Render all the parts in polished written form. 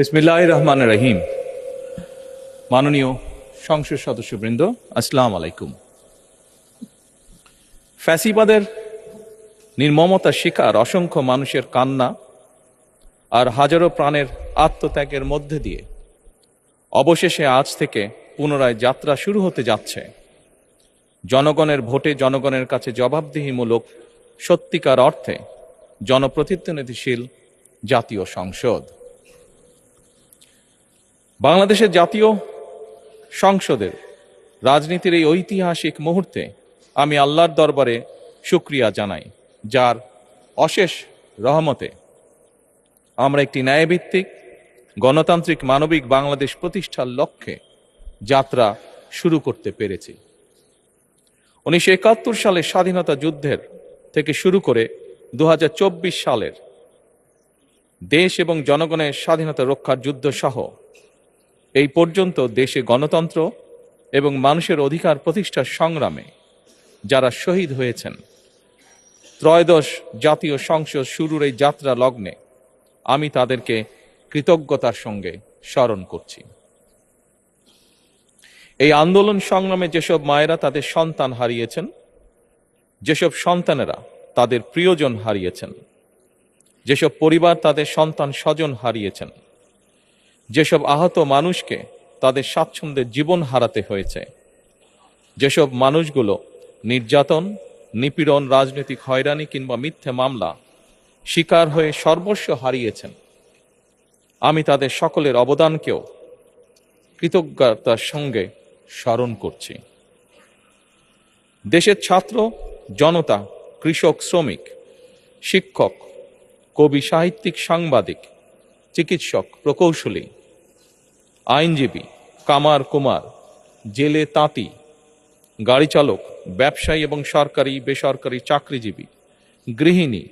বিসমিল্লাহির রহমানির রহিম। মাননীয় সংসদ সদস্যবৃন্দ, আসসালামু আলাইকুম। ফ্যাসিবাদের নির্মমতার শিকার অসংখ্য মানুষের কান্না আর হাজারো প্রাণের আত্মত্যাগের মধ্যে দিয়ে অবশেষে আজ থেকে পুনরায় যাত্রা শুরু হতে যাচ্ছে জনগণের ভোটে জনগণের কাছে জবাবদিহিমূলক সত্যিকার অর্থে জনপ্রতিনিধিশীল জাতীয় সংসদ। বাংলাদেশের জাতীয় সংসদের রাজনীতির এই ঐতিহাসিক মুহূর্তে আমি আল্লাহর দরবারে শুকরিয়া জানাই, যার অশেষ রহমতে আমরা একটি ন্যায়ভিত্তিক গণতান্ত্রিক মানবিক বাংলাদেশ প্রতিষ্ঠার লক্ষ্যে যাত্রা শুরু করতে পেরেছি। 1971 সালের স্বাধীনতা যুদ্ধের থেকে শুরু করে 2024 সালের দেশ এবং জনগণের স্বাধীনতা রক্ষার যুদ্ধ সহ এই পর্যন্ত দেশে গণতন্ত্র এবং মানুষের অধিকার প্রতিষ্ঠার সংগ্রামে যারা শহীদ হয়েছেন, ত্রয়োদশ জাতীয় সংসদ শুরুর এই যাত্রা লগ্নে আমি তাদেরকে কৃতজ্ঞতার সঙ্গে স্মরণ করছি। এই আন্দোলন সংগ্রামে যেসব মায়েরা তাদের সন্তান হারিয়েছেন, যেসব সন্তানেরা তাদের প্রিয়জন হারিয়েছেন, যেসব পরিবার তাদের সন্তান স্বজন হারিয়েছেন, যেসব আহত মানুষকে তাদের স্বাচ্ছন্দ্যের জীবন হারাতে হয়েছে, যেসব মানুষগুলো নির্যাতন, নিপীড়ন, রাজনৈতিক হয়রানি কিংবা মিথ্যে মামলা শিকার হয়ে সর্বস্ব হারিয়েছেন, আমি তাদের সকলের অবদানকেও কৃতজ্ঞতার সঙ্গে স্মরণ করছি। দেশের ছাত্র জনতা, কৃষক, শ্রমিক, শিক্ষক, কবি, সাহিত্যিক, সাংবাদিক, চিকিৎসক, প্রকৌশলী, আইনজীবী, কামার কুমার, জেলে তাঁতি, গাড়ি চালক, ব্যবসায়ী এবং সরকারি বেসরকারি চাকরিজীবী, গৃহিণী,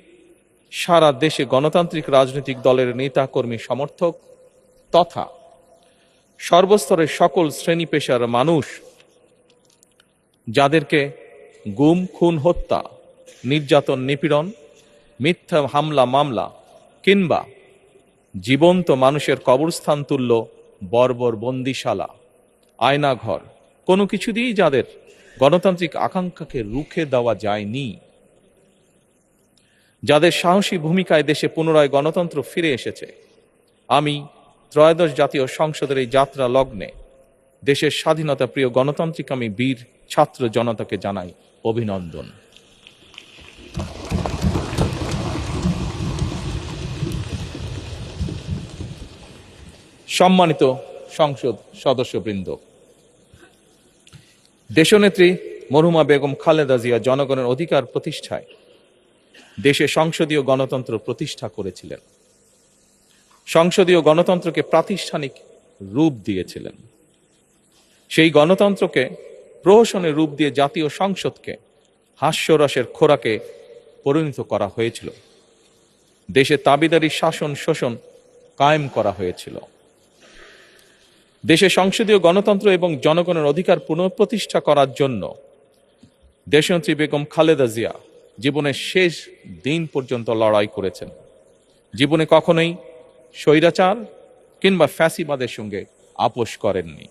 সারা দেশে গণতান্ত্রিক রাজনৈতিক দলের নেতা কর্মী সমর্থক তথা সর্বস্তরের সকল শ্রেণী পেশার মানুষ যাদেরকে গুম, খুন, হত্যা, নির্যাতন, নিপীড়ন, মিথ্যা হামলা মামলা কিংবা জীবন্ত মানুষের কবরস্থান তুল্য বর্বর বন্দিশালা, আয়নাঘর, কোনো কিছু দিয়েই যাদের গণতান্ত্রিক আকাঙ্ক্ষাকে রুখে দেওয়া যায়নি, যাদের সাহসী ভূমিকায় দেশে পুনরায় গণতন্ত্র ফিরে এসেছে, আমি ত্রয়োদশ জাতীয় সংসদের এই যাত্রা লগ্নে দেশের স্বাধীনতা প্রিয় গণতান্ত্রিক আমি বীর ছাত্র জনতাকে জানাই অভিনন্দন। সম্মানিত সংসদ সদস্যবৃন্দ, দেশনেত্রী মরহুমা বেগম খালেদা জিয়া জনগণের অধিকার প্রতিষ্ঠায় দেশে সংসদীয় গণতন্ত্র প্রতিষ্ঠা করেছিলেন, সংসদীয় গণতন্ত্রকে প্রাতিষ্ঠানিক রূপ দিয়েছিলেন। সেই গণতন্ত্রকে প্রহসনের রূপ দিয়ে জাতীয় সংসদকে হাস্যরসের খোরাকে পরিণত করা হয়েছিল। দেশে তাবিদারি শাসন শোষণ কায়েম করা হয়েছিল। দেশে সংসদীয় গণতন্ত্র এবং জনগণের অধিকার পুনঃপ্রতিষ্ঠা করার জন্য দেশনেত্রী বেগম খালেদা জিয়া জীবনের শেষ দিন পর্যন্ত লড়াই করেছেন। জীবনে কখনোই স্বৈরাচার কিংবা ফ্যাসিবাদের সঙ্গে আপোষ করেননি।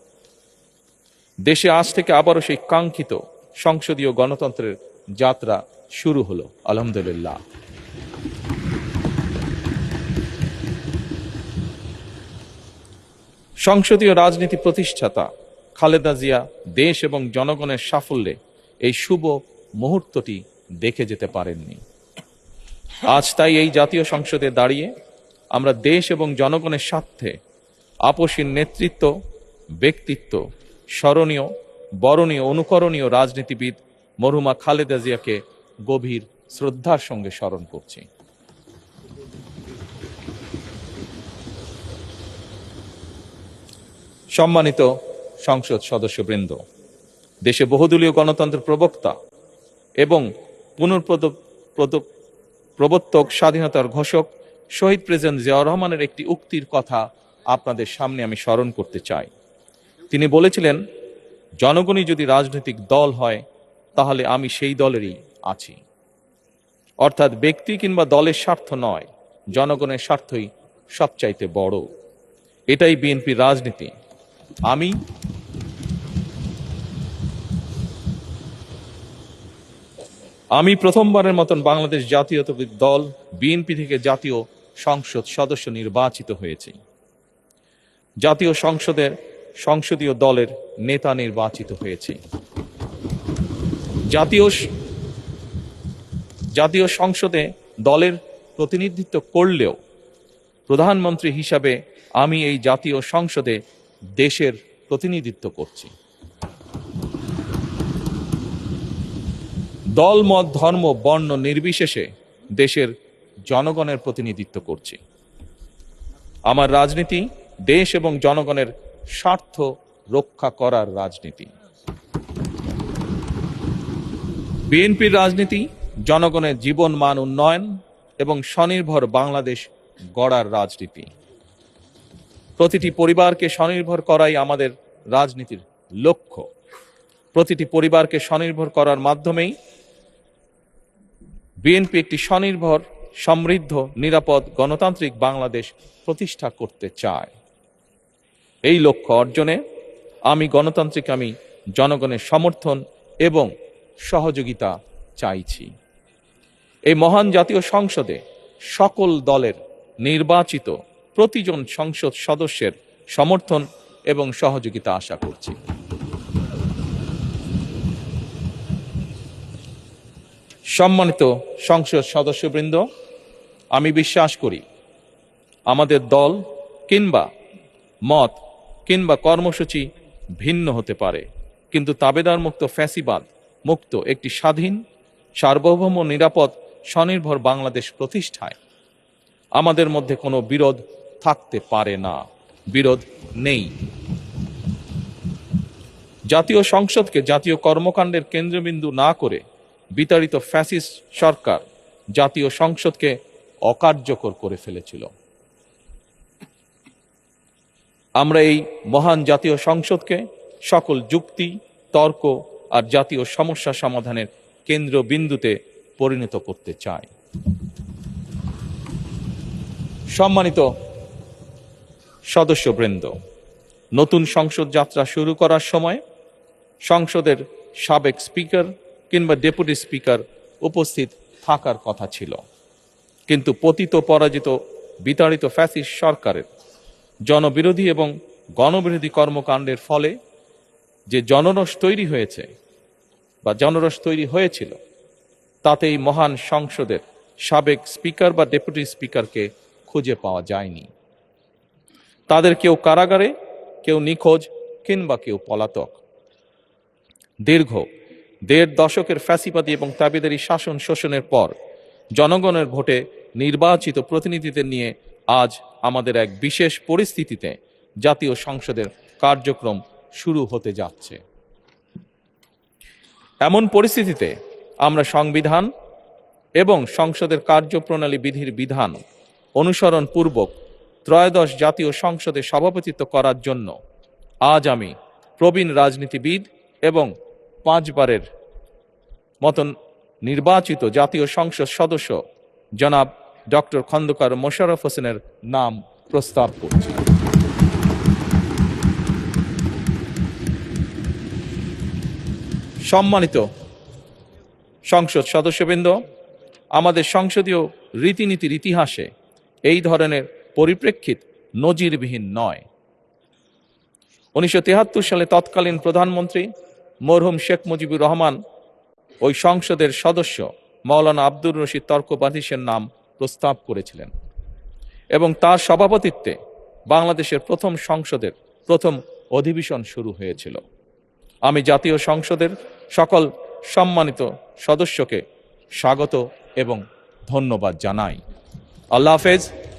দেশে আজ থেকে আবারও সেই কাঙ্ক্ষিত সংসদীয় গণতন্ত্রের যাত্রা শুরু হলো, আলহামদুলিল্লাহ। সংসদীয় রাজনীতি প্রতিষ্ঠাতা খালেদা জিয়া দেশ এবং জনগণের সাফল্যে এই শুভ মুহূর্তটি দেখে যেতে পারেননি। আজ তাই এই জাতীয় সংসদে দাঁড়িয়ে আমরা দেশ এবং জনগণের স্বার্থে আপসীর নেতৃত্ব, ব্যক্তিত্ব, স্মরণীয়, বরণীয়, অনুকরণীয় রাজনীতিবিদ মরহুমা খালেদা জিয়াকে গভীর শ্রদ্ধার সঙ্গে স্মরণ করছি। সম্মানিত সংসদ সদস্যবৃন্দ, দেশে বহুদলীয় গণতন্ত্রের প্রবক্তা এবং প্রবর্তক, স্বাধীনতার ঘোষক শহীদ প্রেসিডেন্ট জিয়াউর রহমানের একটি উক্তির কথা আপনাদের সামনে আমি স্মরণ করতে চাই। তিনি বলেছিলেন, জনগণই যদি রাজনৈতিক দল হয় তাহলে আমি সেই দলেরই আছি। অর্থাৎ ব্যক্তি কিংবা দলের স্বার্থ নয়, জনগণের স্বার্থই সবচাইতে বড়। এটাই বিএনপির রাজনীতি। আমি প্রথমবারের মতন বাংলাদেশ জাতীয়তাবাদী দল বিএনপি থেকে জাতীয় সংসদ সদস্য নির্বাচিত হয়েছি। জাতীয় সংসদের সংসদীয় দলের নেতা নির্বাচিত হয়েছি। জাতীয় সংসদে দলের প্রতিনিধিত্ব করলেও প্রধানমন্ত্রী হিসাবে আমি এই জাতীয় সংসদে দেশের প্রতিনিধিত্ব করছি। দল, মত, ধর্ম, বর্ণ নির্বিশেষে দেশের জনগণের প্রতিনিধিত্ব করছি। আমার রাজনীতি দেশ এবং জনগণের স্বার্থ রক্ষা করার রাজনীতি। বিএনপির রাজনীতি জনগণের জীবন মান উন্নয়ন এবং স্বনির্ভর বাংলাদেশ গড়ার রাজনীতি। প্রতিটি পরিবারকে স্বনির্ভর করাই আমাদের রাজনীতির লক্ষ্য। প্রতিটি পরিবারকে স্বনির্ভর করার মাধ্যমেই বিএনপি একটি স্বনির্ভর, সমৃদ্ধ, নিরাপদ, গণতান্ত্রিক বাংলাদেশ প্রতিষ্ঠা করতে চায়। এই লক্ষ্য অর্জনে আমি জনগণের সমর্থন এবং সহযোগিতা চাইছি। এই মহান জাতীয় সংসদে সকল দলের নির্বাচিত প্রতিজন সংসদ সদস্যের সমর্থন এবং সহযোগিতা আশা করছি। সম্মানিত সংসদ সদস্যবৃন্দ, আমি বিশ্বাস করি আমাদের দল কিংবা মত কিংবা কর্মসূচি ভিন্ন হতে পারে, কিন্তু তাবেদার মুক্ত, ফ্যাসিবাদ মুক্ত একটি স্বাধীন, সার্বভৌম, নিরাপদ, স্বনির্ভর বাংলাদেশ প্রতিষ্ঠায় আমাদের মধ্যে কোনো বিরোধ থাকতে পারে না, বিরোধ নেই। জাতীয় সংসদকে জাতীয় কর্মকাণ্ডের কেন্দ্রবিন্দু না করে বিতাড়িত ফ্যাসিস্ট সরকার জাতীয় সংসদকে অকার্যকর করে ফেলেছিল। আমরা এই মহান জাতীয় সংসদকে সকল যুক্তি, তর্ক আর জাতীয় সমস্যা সমাধানের কেন্দ্রবিন্দুতে পরিণত করতে চাই। সম্মানিত সদস্যবৃন্দ, নতুন সংসদ যাত্রা শুরু করার সময় সংসদের সাবেক স্পিকার কিংবা ডেপুটি স্পিকার উপস্থিত থাকার কথা ছিল, কিন্তু পতিত, পরাজিত, বিতাড়িত ফ্যাসিস্ট সরকারের জনবিরোধী এবং গণবিরোধী কর্মকাণ্ডের ফলে যে জনরোষ তৈরি হয়েছিল তাতে এই মহান সংসদের সাবেক স্পিকার বা ডেপুটি স্পিকারকে খুঁজে পাওয়া যায়নি। তাদের কেউ কারাগারে, কেউ নিখোঁজ কিংবা কেউ পলাতক। দীর্ঘ ১.৫ দশকের ফ্যাসিবাদী এবং তাবেদারি শাসন শোষণের পর জনগণের ভোটে নির্বাচিত প্রতিনিধিদের নিয়ে আজ আমাদের এক বিশেষ পরিস্থিতিতে জাতীয় সংসদের কার্যক্রম শুরু হতে যাচ্ছে। এমন পরিস্থিতিতে আমরা সংবিধান এবং সংসদের কার্যপ্রণালী বিধির বিধান অনুসরণ পূর্বক ত্রয়োদশ জাতীয় সংসদে সভাপতিত্ব করার জন্য আজ আমি প্রবীণ রাজনীতিবিদ এবং 5 বারের মতন নির্বাচিত জাতীয় সংসদ সদস্য জনাব ডক্টর খন্দকার মোশাররফ হোসেনের নাম প্রস্তাব করছি। সম্মানিত সংসদ সদস্যবৃন্দ, আমাদের সংসদীয় রীতিনীতির ইতিহাসে এই ধরনের পরিপ্রেক্ষিত নজিরবিহীন নয়। 1973 সালে তৎকালীন প্রধানমন্ত্রী মরহুম শেখ মুজিবুর রহমান ওই সংসদের সদস্য মাওলানা আব্দুর রশিদ তর্কবাতিসের নাম প্রস্তাব করেছিলেন এবং তার সভাপতিত্বে বাংলাদেশের প্রথম সংসদের প্রথম অধিবেশন শুরু হয়েছিল। আমি জাতীয় সংসদের সকল সম্মানিত সদস্যকে স্বাগত এবং ধন্যবাদ জানাই। আল্লাহ হাফেজ।